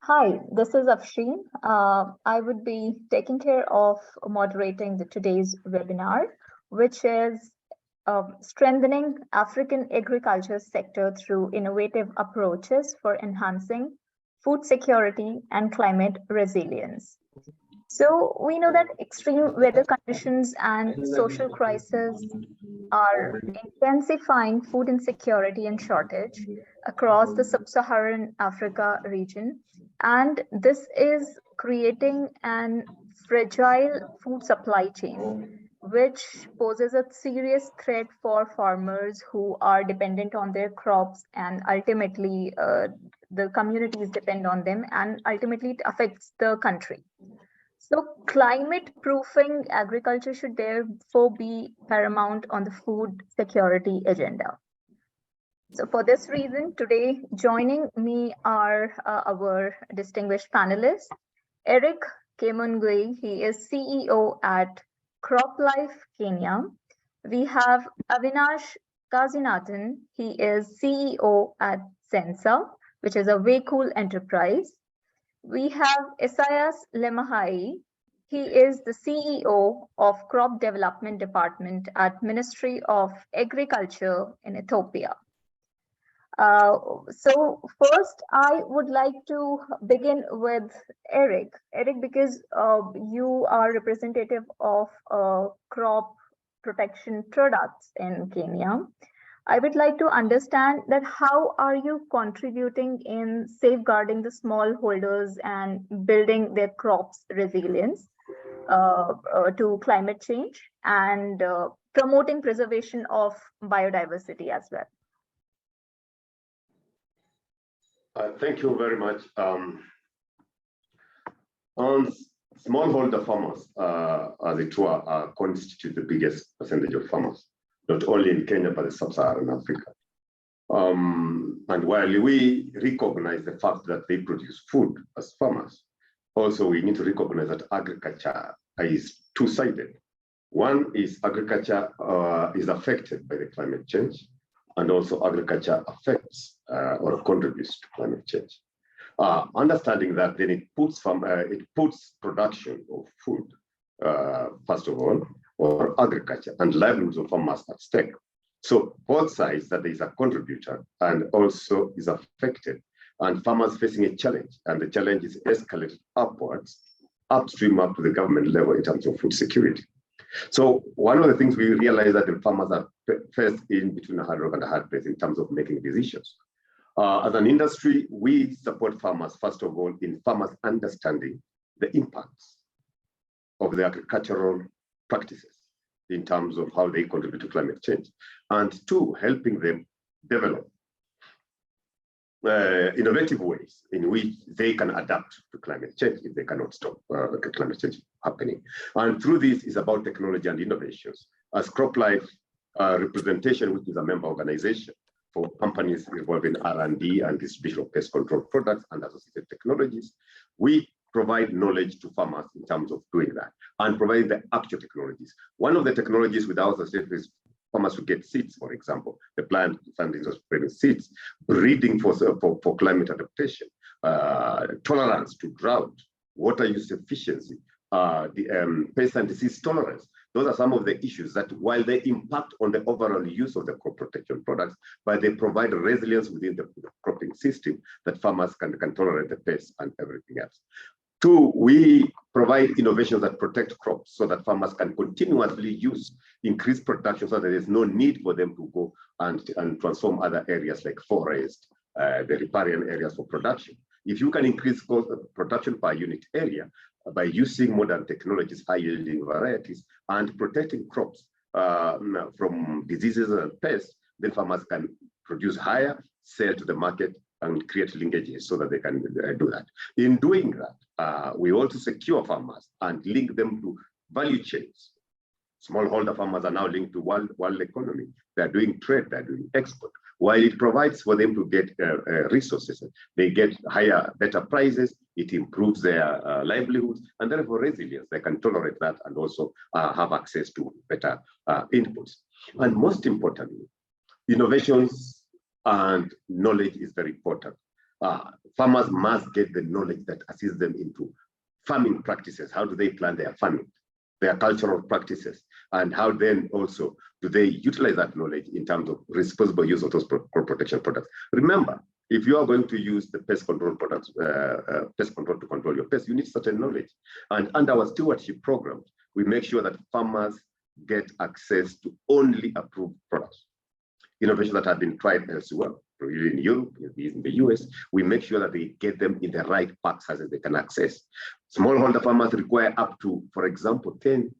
Hi, this is Afshin. I would be taking care of moderating today's webinar, which is strengthening African agriculture sector through innovative approaches for enhancing food security and climate resilience. So we know that extreme weather conditions and social crises are intensifying food insecurity and shortage across the sub-Saharan Africa region. And this is creating an fragile food supply chain, which poses a serious threat for farmers who are dependent on their crops, and ultimately the communities depend on them, and ultimately it affects the country. So, climate proofing agriculture should therefore be paramount on the food security agenda. So, for this reason, today joining me are our distinguished panelists, Eric Kemungui. He is CEO at CropLife Kenya. We have Avinash Kazinathan. He is CEO at Sensa, which is a way cool enterprise. We have Isaias Lemahai. He is the CEO of Crop Development Department at Ministry of Agriculture in Ethiopia. So first, I would like to begin with Eric. Eric, because you are representative of crop protection products in Kenya. I would like to understand that how are you contributing in safeguarding the smallholders and building their crops resilience to climate change and promoting preservation of biodiversity as well? Thank you very much. On smallholder farmers, as it were, constitute the biggest percentage of farmers, not only in Kenya, but in sub-Saharan Africa. And while we recognize the fact that they produce food as farmers, also we need to recognize that agriculture is two-sided. One is agriculture is affected by the climate change, and also agriculture affects or contributes to climate change. Understanding that, then it puts production of food, first of all, or agriculture and livelihoods of farmers at stake. So both sides, that there is a contributor and also is affected, and farmers facing a challenge, and the challenge is escalated upwards, upstream up to the government level in terms of food security. So one of the things we realize that the farmers are first in between a hard rock and a hard place in terms of making decisions. As an industry, we support farmers, first of all, in farmers understanding the impacts of the agricultural practices in terms of how they contribute to climate change, and two, helping them develop innovative ways in which they can adapt to climate change if they cannot stop climate change happening. And through this is about technology and innovations. As CropLife representation, which is a member organization for companies involved in R&D and distribution of pest control products and associated technologies, we provide knowledge to farmers in terms of doing that and provide the actual technologies. One of the technologies with our associated is farmers who get seeds, for example, the plant funding of spreading seeds, breeding for climate adaptation, tolerance to drought, water use efficiency, the pest and disease tolerance. Those are some of the issues that, while they impact on the overall use of the crop protection products, but they provide resilience within the cropping system that farmers can tolerate the pests and everything else. Two, we provide innovations that protect crops so that farmers can continuously use increased production so that there is no need for them to go and transform other areas like forest, the riparian areas for production. If you can increase production per unit area by using modern technologies, high-yielding varieties, and protecting crops from diseases and pests, then farmers can produce higher, sell to the market, and create linkages so that they can do that. In doing that, we also secure farmers and link them to value chains. Smallholder farmers are now linked to world economy. They're doing trade, they're doing export. While it provides for them to get resources, they get higher, better prices, it improves their livelihoods, and therefore resilience. They can tolerate that and also have access to better inputs. And most importantly, innovations and knowledge is very important. farmers must get the knowledge that assists them into farming practices. How do they plan their farming, their cultural practices, and how then also do they utilize that knowledge in terms of responsible use of those crop protection products. Remember, if you are going to use the pest control products, pest control to control your pests, you need certain knowledge. And under our stewardship program, we make sure that farmers get access to only approved products. Innovations that have been tried elsewhere, in Europe, in the US, we make sure that they get them in the right pack sizes they can access. Smallholder farmers require up to, for example, 10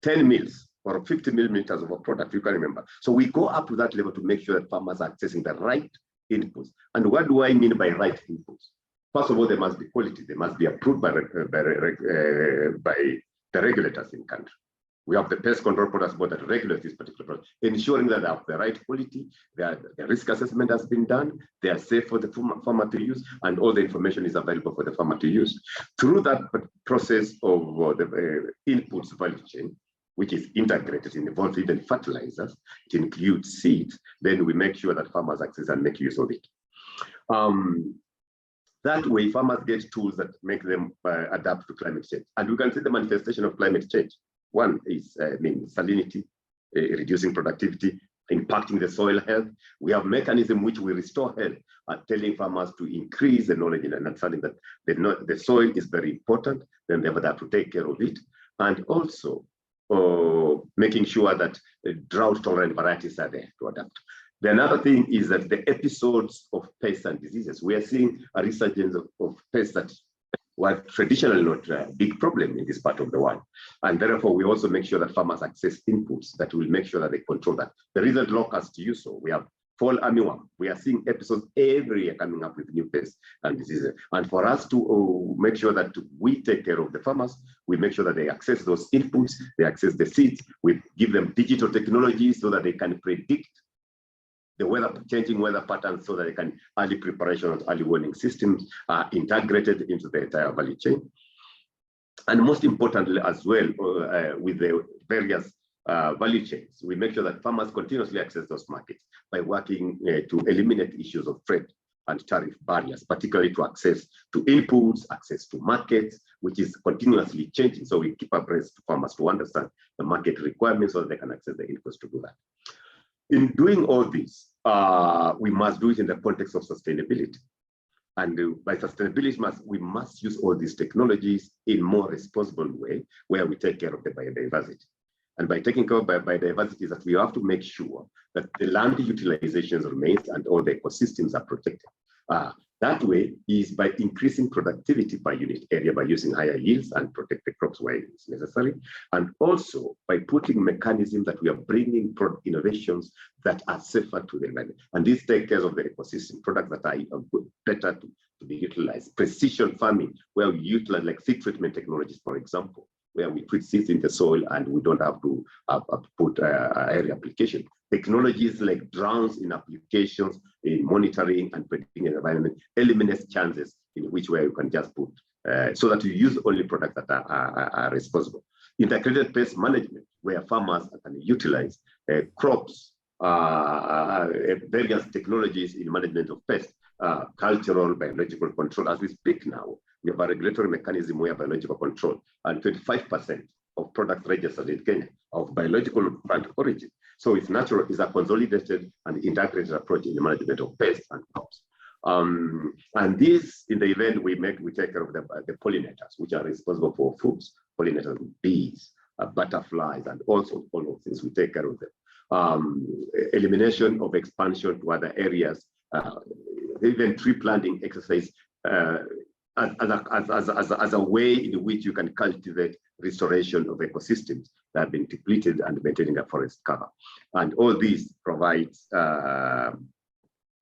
mils or 50 millimeters of a product, you can remember. So we go up to that level to make sure that farmers are accessing the right inputs. And what do I mean by right inputs? First of all, they must be quality. They must be approved by the regulators in country. We have the pest control products board that regulate this particular product, ensuring that they have the right quality, the risk assessment has been done, they are safe for the farmer to use, and all the information is available for the farmer to use. Through that process of the inputs value chain, which is integrated, involves even fertilizers, it includes seeds, then we make sure that farmers access and make use of it. That way, farmers get tools that make them adapt to climate change. And we can see the manifestation of climate change. One is, salinity, reducing productivity, impacting the soil health. We have mechanisms which will restore health, telling farmers to increase the knowledge and understanding that the soil is very important, then they have to take care of it. And also making sure that drought-tolerant varieties are there to adapt. The another thing is that the episodes of pests and diseases, we are seeing a resurgence of pests that were traditionally not a big problem in this part of the world. And therefore, we also make sure that farmers access inputs that will make sure that they control that. There isn't locust use, so we have fall armyworm. We are seeing episodes every year coming up with new pests and diseases. And for us to make sure that we take care of the farmers, we make sure that they access those inputs, they access the seeds, we give them digital technology so that they can predict the changing weather patterns so that they can early preparation and early warning systems are integrated into the entire value chain. And most importantly as well, with the various value chains, we make sure that farmers continuously access those markets by working to eliminate issues of trade and tariff barriers, particularly to access to inputs, access to markets, which is continuously changing. So we keep abreast to farmers to understand the market requirements so that they can access the inputs to do that. In doing all this, we must do it in the context of sustainability. And by sustainability, we must use all these technologies in a more responsible way, where we take care of the biodiversity. And by taking care of biodiversity, that we have to make sure that the land utilizations remains and all the ecosystems are protected. That way is by increasing productivity per unit area by using higher yields and protect the crops where it's necessary. And also by putting mechanisms that we are bringing product innovations that are safer to the environment. And this takes care of the ecosystem products that are better to be utilized. Precision farming, where we utilize like seed treatment technologies, for example, where we put seeds in the soil and we don't have to put area application. Technologies like drones in applications, in monitoring and predicting the environment, eliminates chances in which way you can just put, so that you use only products that are responsible. Integrated pest management, where farmers can utilize crops, various technologies in management of pests, cultural, biological control. As we speak now, we have a regulatory mechanism where biological control, and 25% of products registered in Kenya of biological plant origin. So it's natural, it's a consolidated and integrated approach in the management of pests and crops. And this, in the event, we take care of the pollinators, which are responsible for fruits, pollinators, bees, butterflies, and also all of things, we take care of them. Elimination of expansion to other areas, even tree planting exercise, as a way in which you can cultivate restoration of ecosystems that have been depleted and maintaining a forest cover. And all these provides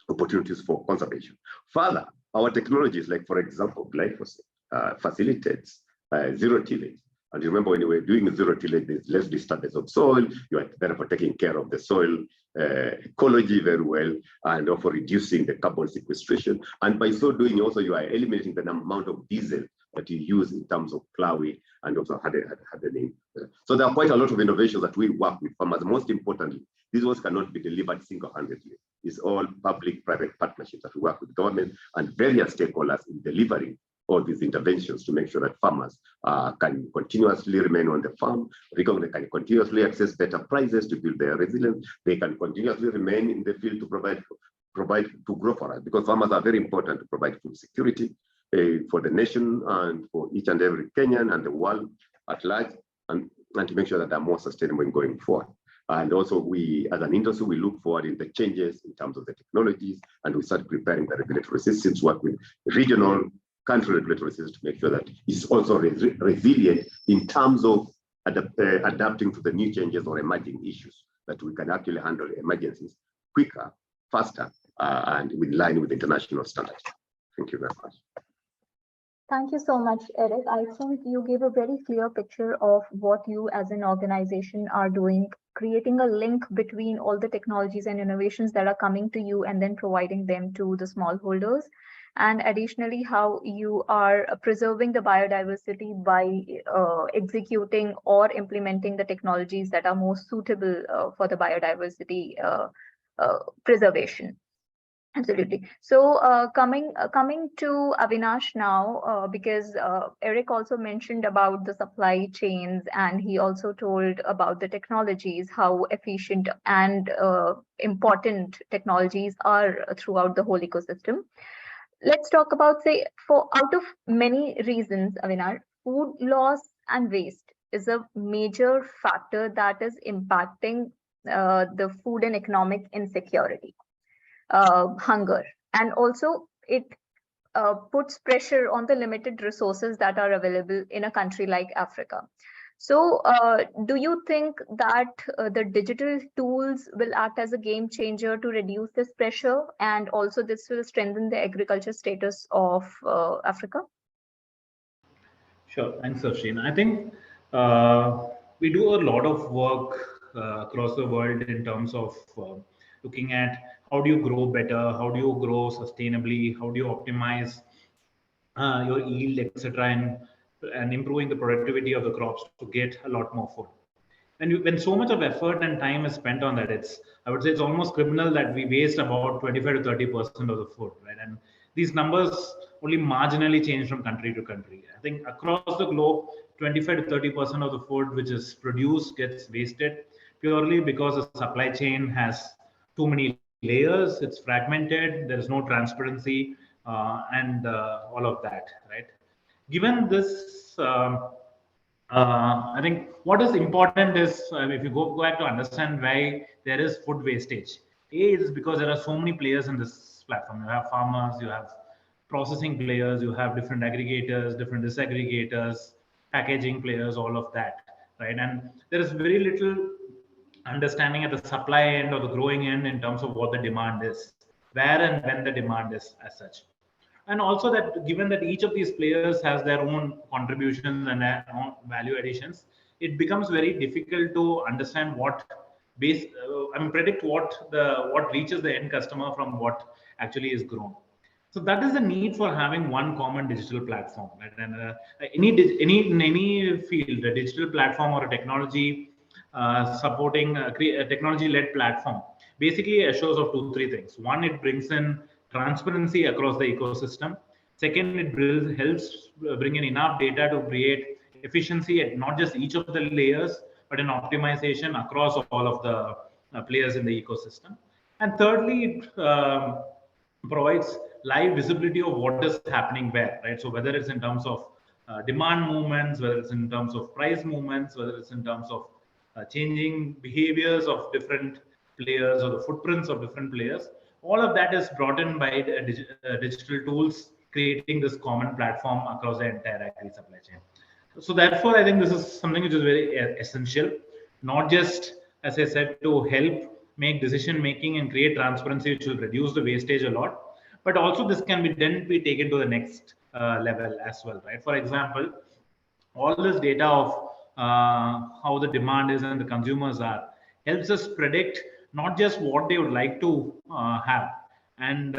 opportunities for conservation. Further, our technologies, like for example, glyphosate, facilitates zero tillage. And remember, when you were doing zero tillage, there's less disturbance of soil. You are therefore taking care of the soil ecology very well, and also reducing the carbon sequestration. And by so doing, also you are eliminating the amount of diesel that you use in terms of plowing and also hardening. So there are quite a lot of innovations that we work with farmers. Most importantly, these ones cannot be delivered single-handedly. is all public-private partnerships that we work with government and various stakeholders in delivering all these interventions to make sure that farmers can continuously remain on the farm, they can continuously access better prices to build their resilience, they can continuously remain in the field to provide to grow for us, because farmers are very important to provide food security for the nation and for each and every Kenyan and the world at large, and to make sure that they're more sustainable in going forward. And also we, as an industry, we look forward in the changes in terms of the technologies, and we start preparing the regulatory systems, work with regional country regulatory systems to make sure that it's also resilient in terms of adapting to the new changes or emerging issues, that we can actually handle emergencies quicker, faster, and in line with international standards. Thank you very much. Thank you so much, Eric. I think you gave a very clear picture of what you as an organization are doing, creating a link between all the technologies and innovations that are coming to you and then providing them to the smallholders. And additionally, how you are preserving the biodiversity by executing or implementing the technologies that are most suitable for the biodiversity preservation. Absolutely. So coming to Avinash now, because Eric also mentioned about the supply chains, and he also told about the technologies, how efficient and important technologies are throughout the whole ecosystem. Let's talk about, say, out of many reasons, Avinash, food loss and waste is a major factor that is impacting the food and economic insecurity. Hunger, and also it puts pressure on the limited resources that are available in a country like Africa. So do you think that the digital tools will act as a game changer to reduce this pressure, and also this will strengthen the agriculture status of Africa? Sure, thanks, Safshin. I think we do a lot of work across the world in terms of looking at how do you grow better, how do you grow sustainably, how do you optimize your yield, etc., and improving the productivity of the crops to get a lot more food. When so much of effort and time is spent on that, I would say it's almost criminal that we waste about 25 to 30% of the food, right? And these numbers only marginally change from country to country. I think across the globe, 25 to 30% of the food which is produced gets wasted purely because the supply chain has too many layers, it's fragmented, there is no transparency, and all of that, right? Given this, I think what is important is if you go back to understand why there is food wastage. A is because there are so many players in this platform. You have farmers, you have processing players, you have different aggregators, different disaggregators, packaging players, all of that, right? And there is very little understanding at the supply end or the growing end in terms of what the demand is, where and when the demand is as such. And also that given that each of these players has their own contributions and their own value additions, it becomes very difficult to understand predict what reaches the end customer from what actually is grown. So that is the need for having one common digital platform, right? And in any field, a digital platform or a technology supporting a technology-led platform basically assures of 2-3 things. One, it brings in transparency across the ecosystem. Second, it helps bring in enough data to create efficiency at not just each of the layers, but an optimization across all of the players in the ecosystem. And thirdly, it provides live visibility of what is happening where, right? So whether it's in terms of demand movements, whether it's in terms of price movements, whether it's in terms of changing behaviors of different players or the footprints of different players, all of that is brought in by digital tools, creating this common platform across the entire agri supply chain. So therefore, I think this is something which is very essential, not just, as I said, to help make decision making and create transparency, which will reduce the wastage a lot, but also this can be taken to the next level as well, right? For example, all this data of how the demand is and the consumers are helps us predict not just what they would like to have. And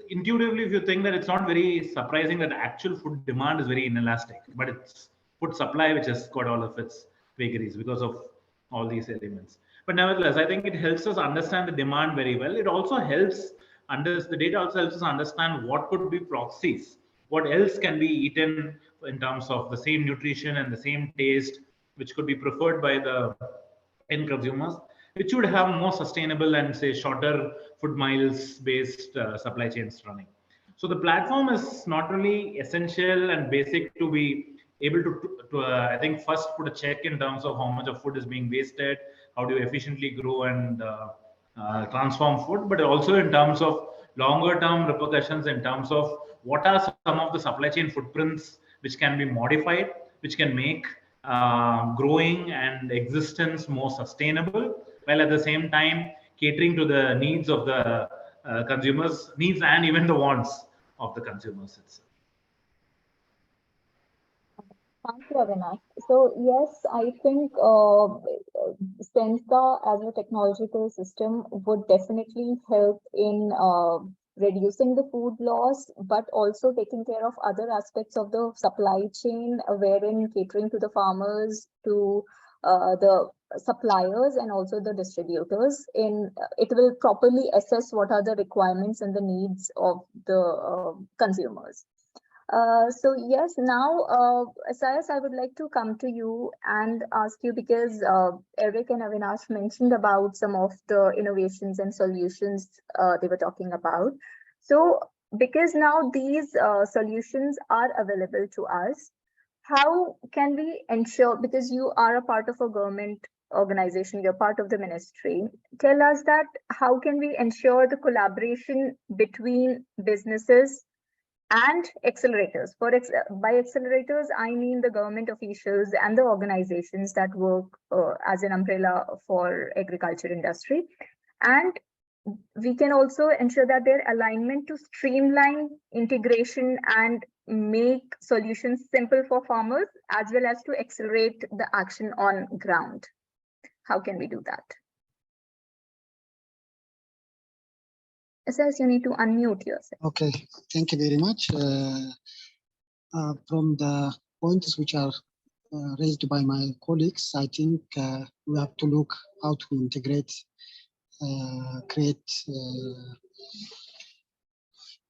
intuitively, if you think that, it's not very surprising that actual food demand is very inelastic, but it's food supply which has got all of its vagaries because of all these elements. But nevertheless, I think it helps us understand the demand very well. It also helps the data also helps us understand what could be proxies, what else can be eaten in terms of the same nutrition and the same taste, which could be preferred by the end consumers, which would have more sustainable and say shorter food miles based supply chains running. So the platform is not really essential and basic to be able to I think first put a check in terms of how much of food is being wasted, how do you efficiently grow and transform food, but also in terms of longer term repercussions in terms of what are some of the supply chain footprints which can be modified, which can make growing and existence more sustainable, while at the same time catering to the needs of the consumers' needs and even the wants of the consumers itself. Thank you, Avinash. So yes, I think Stensa as a technological system would definitely help in reducing the food loss, but also taking care of other aspects of the supply chain, wherein catering to the farmers, to the suppliers, and also the distributors. It will properly assess what are the requirements and the needs of the consumers. So yes, now, Sayas, I would like to come to you and ask you, because Eric and Avinash mentioned about some of the innovations and solutions they were talking about. So because now these solutions are available to us, how can we ensure, because you are a part of a government organization, you're part of the ministry, tell us that how can we ensure the collaboration between businesses and accelerators. By accelerators, I mean the government officials and the organizations that work as an umbrella for agriculture industry. And we can also ensure that their alignment to streamline integration and make solutions simple for farmers, as well as to accelerate the action on ground. How can we do that? Says you need to unmute yourself. Okay, thank you very much. From the points which are raised by my colleagues, I think we have to look how to integrate, create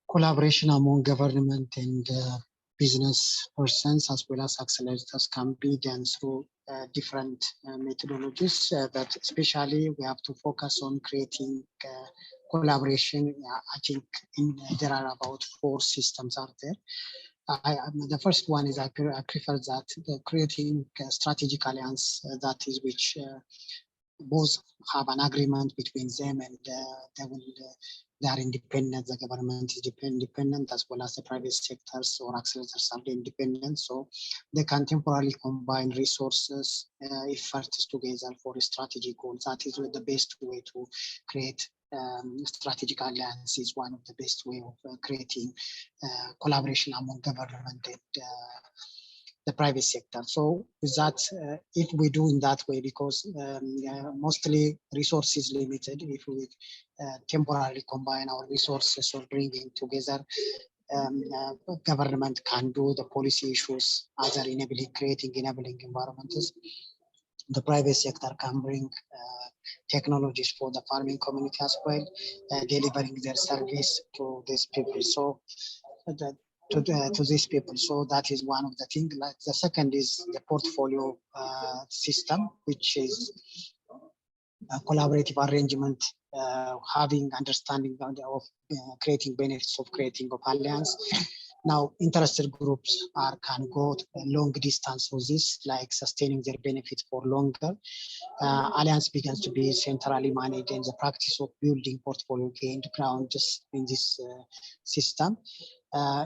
collaboration among government and business persons, as well as accelerators, can be done through different methodologies, but especially we have to focus on creating collaboration. I think there are about 4 systems out there. The first one is I prefer that creating a strategic alliance, that is which both have an agreement between them, and they are independent. The government is independent, as well as the private sectors or accelerators are independent. So they can temporarily combine resources, efforts together for strategic goals. That is the best way to create strategic alliance. Is one of the best way of creating collaboration among government and the private sector. So with that, if we do in that way, because mostly resources limited, if we temporarily combine our resources or bringing together, government can do the policy issues, other creating enabling environments. The private sector can bring technologies for the farming community as well, delivering their service to these people. So to these people. So that is one of the things. Like the second is the portfolio system, which is a collaborative arrangement, having understanding of creating benefits of creating of alliance. Now, interested groups can go long distance with this, like sustaining their benefits for longer. Alliance begins to be centrally managed, and the practice of building portfolio gained ground just in this system.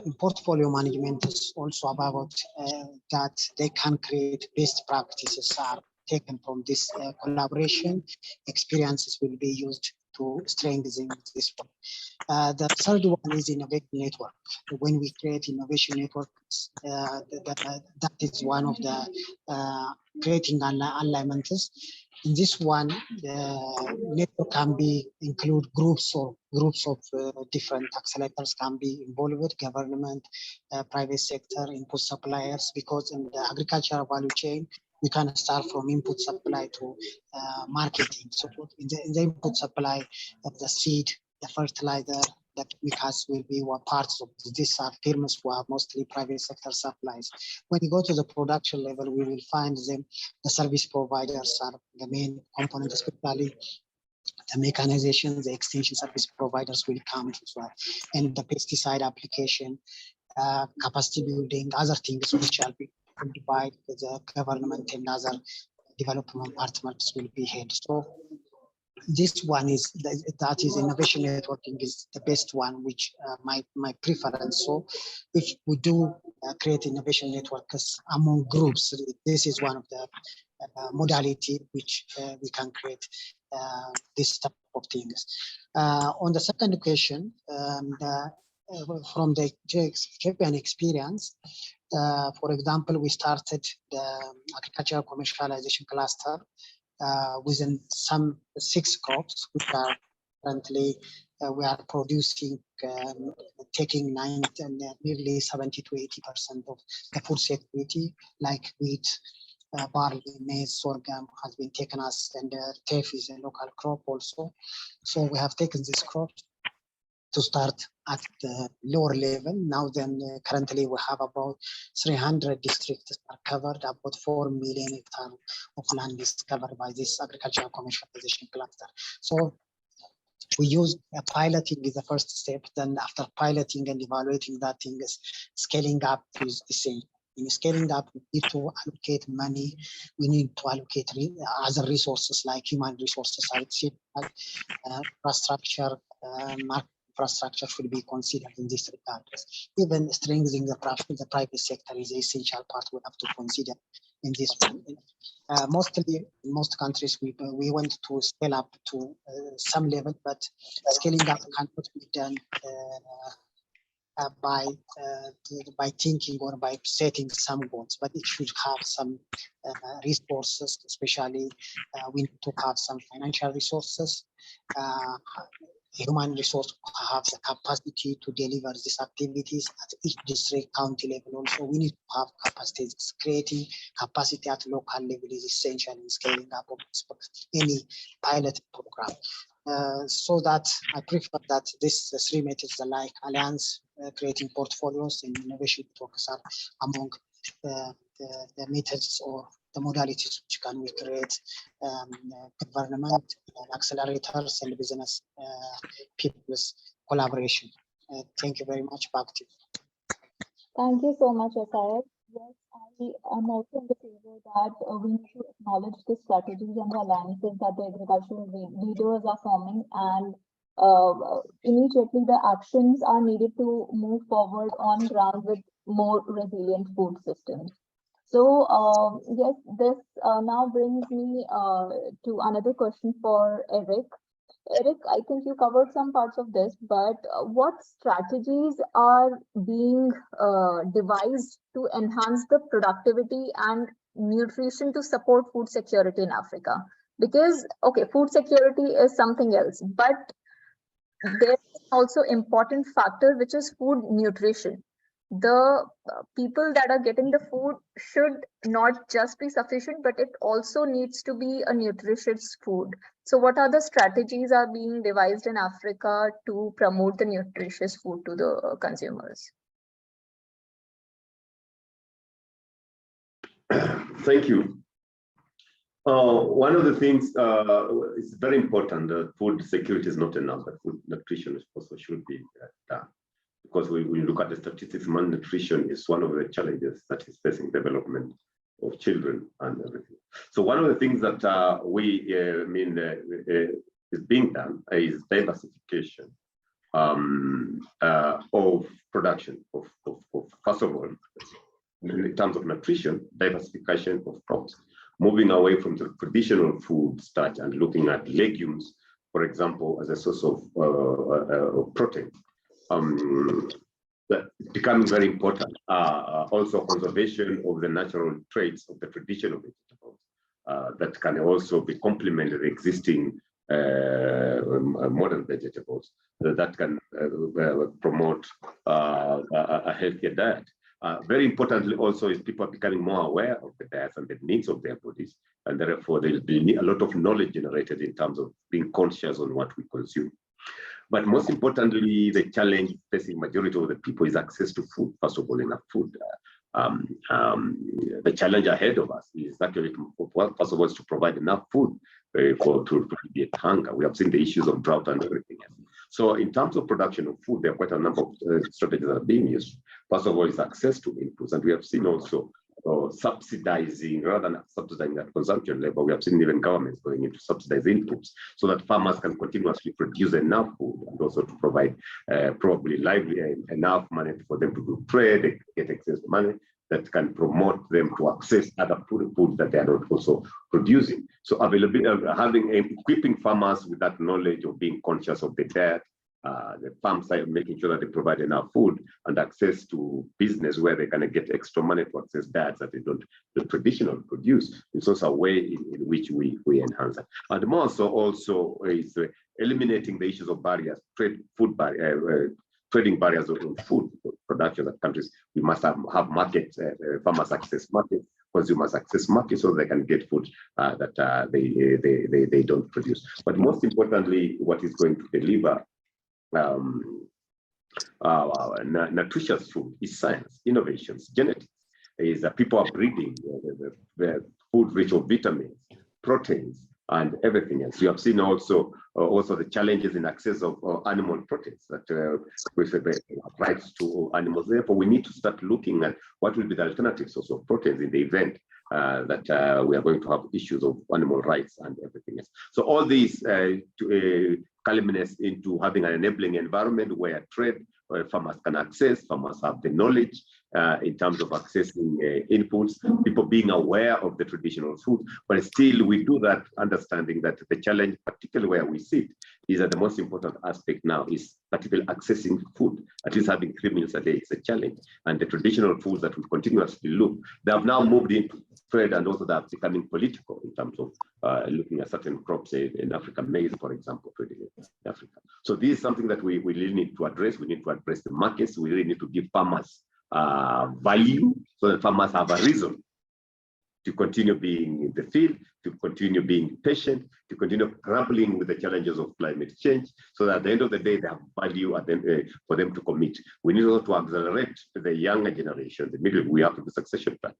In portfolio management is also about that they can create best practices are taken from this collaboration. Experiences will be used to strengthen this one. The third one is innovation network. When we create innovation networks, that is one of the creating alignments. In this one, network can include groups of different accelerators can be involved, government, private sector, input suppliers, because in the agricultural value chain, we can start from input supply to marketing. So in the input supply of the seed, the fertilizer, the chemicals will be what parts of these are firms who are mostly private sector supplies. When you go to the production level, we will find them, the service providers are the main component, especially the mechanization, the extension service providers will come as well. And the pesticide application, capacity building, other things which are being divided with the government and other development partners will be had. So this one is that is innovation networking is the best one, which my preference. So if we do create innovation networks among groups, this is one of the modality which we can create this type of things. On the second question, from the Japan experience, for example, we started the agricultural commercialization cluster within some 6 crops, which are currently we are producing, taking nearly 70 to 80% of the food security, like wheat, barley, maize, sorghum has been taken as, and teff is a local crop also. So we have taken this crop to start at the lower level. Now then, currently we have about 300 districts are covered, about 4 million hectares of land is covered by this agricultural commercialization cluster. So we use piloting is the first step. Then after piloting and evaluating that thing, is scaling up is the same. In scaling up, we need to allocate money. We need to allocate other resources like human resources, I would say, infrastructure, market infrastructure should be considered in this regard. Even strengthening the private sector is an essential part we have to consider in this one. Mostly, in most countries, we want to scale up to some level, but scaling up cannot be done by thinking or by setting some goals, but it should have some resources, especially we need to have some financial resources, human resource have the capacity to deliver these activities at each district, county level. Also, we need to have capacities. Creating capacity at local level is essential in scaling up of any pilot program. So that I prefer that these 3 methods like alliance, creating portfolios, and innovation networks are among the methods or the modalities which can we create government accelerators and business people's collaboration. Thank you very much. Back to you. Thank you so much, Asayat. Yes, I am also in the favor that we need to acknowledge the strategies and the alliances that the agricultural leaders are forming, and immediately the actions are needed to move forward on ground with more resilient food systems. So yes, this now brings me to another question for Eric. Eric, I think you covered some parts of this, but what strategies are being devised to enhance the productivity and nutrition to support food security in Africa? Because, okay, food security is something else, but there is also important factor, which is food nutrition. The people that are getting the food should not just be sufficient, but it also needs to be a nutritious food. So what are the strategies are being devised in Africa to promote the nutritious food to the consumers? Thank you. One of the things is very important, food security is not a number. Food nutrition also should be done. Because when you look at the statistics, malnutrition is one of the challenges that is facing development of children and everything. So one of the things that is being done is diversification of production of first of all, in terms of nutrition, diversification of crops, moving away from the traditional food starch and looking at legumes, for example, as a source of protein. Becoming very important. Also, conservation of the natural traits of the traditional vegetables that can also be complemented with existing modern vegetables that can promote a healthier diet. Very importantly also is people are becoming more aware of the diets and the needs of their bodies, and therefore there will be a lot of knowledge generated in terms of being conscious on what we consume. But most importantly, the challenge facing majority of the people is access to food. First of all, enough food. The challenge ahead of us is actually, first of all, is to provide enough food to alleviate hunger. We have seen the issues of drought and everything else. So in terms of production of food, there are quite a number of strategies that are being used. First of all, is access to inputs, and we have seen also subsidizing, rather than subsidizing at consumption level, we have seen even governments going into subsidized inputs so that farmers can continuously produce enough food, and also to provide probably enough money for them to do trade, get excess money that can promote them to access other food that they are not also producing. So availability, equipping farmers with that knowledge of being conscious of the diet, the farm side, making sure that they provide enough food and access to business where they can get extra money to access diets that they don't the traditional produce. It's also a way in which we enhance that. And more so also is eliminating the issues of barriers, trading barriers in food production that countries. We must have markets, farmers access markets, consumers access markets, so they can get food that they don't produce. But most importantly, what is going to deliver nutritious food is science, innovations, genetics. Is that people are breeding the food rich of vitamins, proteins, and everything else. You have seen also the challenges in access of animal proteins that with the rights to animals. Therefore, we need to start looking at what will be the alternative source of proteins in the event that we are going to have issues of animal rights and everything else. So all these culminates into having an enabling environment where farmers can access, farmers have the knowledge in terms of accessing inputs, people being aware of the traditional food, but still we do that understanding that the challenge, particularly where we sit, is that the most important aspect now is particularly accessing food, at least having 3 meals a day is a challenge. And the traditional foods that we continuously look, they have now moved into trade, and also that becoming political in terms of looking at certain crops in Africa, maize, for example, trading in Africa. So this is something that we really need to address. We need to address the markets. We really need to give farmers value so that farmers have a reason to continue being in the field, to continue being patient, to continue grappling with the challenges of climate change, so that at the end of the day, they have value for them to commit. We need also to accelerate the younger generation, the middle. We have to do succession plan.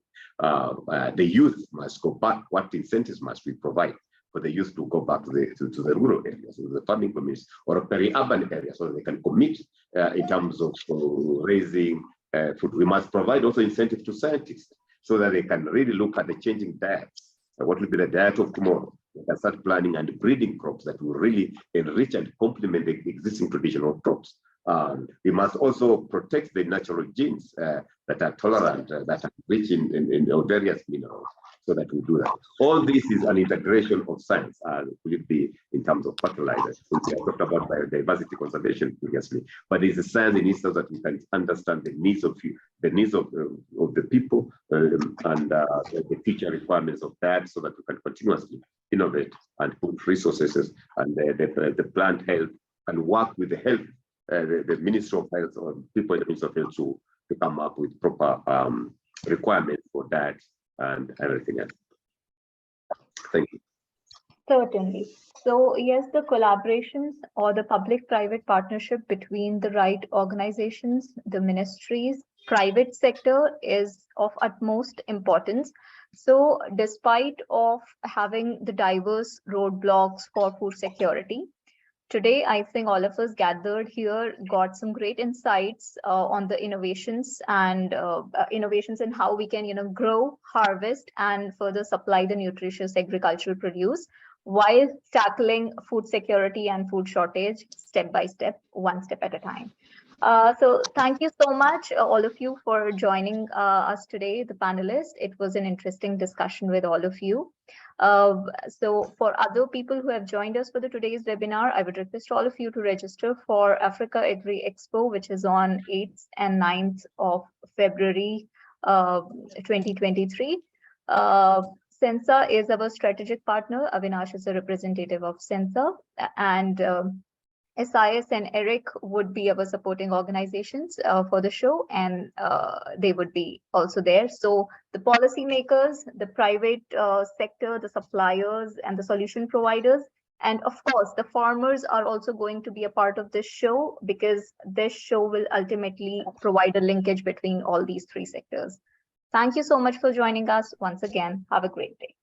The youth must go back. What incentives must we provide for the youth to go back to the rural areas, to the farming communities, or peri-urban areas, so that they can commit in terms of raising food. We must provide also incentive to scientists, so that they can really look at the changing diets. What will be the diet of tomorrow? They can start planning and breeding crops that will really enrich and complement the existing traditional crops. We must also protect the natural genes that are tolerant, that are rich in various minerals, so that we do that. All this is an integration of science, will it be in terms of fertilizers. We have talked about biodiversity conservation previously, but it's a science in instance that we can understand the needs of the people and the future requirements of that, so that we can continuously innovate and put resources and the plant health and work with the health, the Ministry of Health or people in the Ministry of Health to come up with proper requirements for that and everything else. Thank you. Certainly. So yes, the collaborations or the public-private partnership between the right organizations, the ministries, private sector is of utmost importance. So despite of having the diverse roadblocks for food security, today, I think all of us gathered here got some great insights on the innovations and innovations in how we can, grow, harvest, and further supply the nutritious agricultural produce while tackling food security and food shortage step by step, one step at a time. So thank you so much, all of you, for joining us today, the panelists. It was an interesting discussion with all of you. So for other people who have joined us for today's webinar, I would request all of you to register for Africa Agri Expo, which is on 8th and 9th of February 2023. Sensa is our strategic partner. Avinash is a representative of Sensa, and SIS and ERIC would be our supporting organizations for the show, and they would be also there. So the policymakers, the private sector, the suppliers, and the solution providers, and of course, the farmers are also going to be a part of this show, because this show will ultimately provide a linkage between all these three sectors. Thank you so much for joining us once again. Have a great day.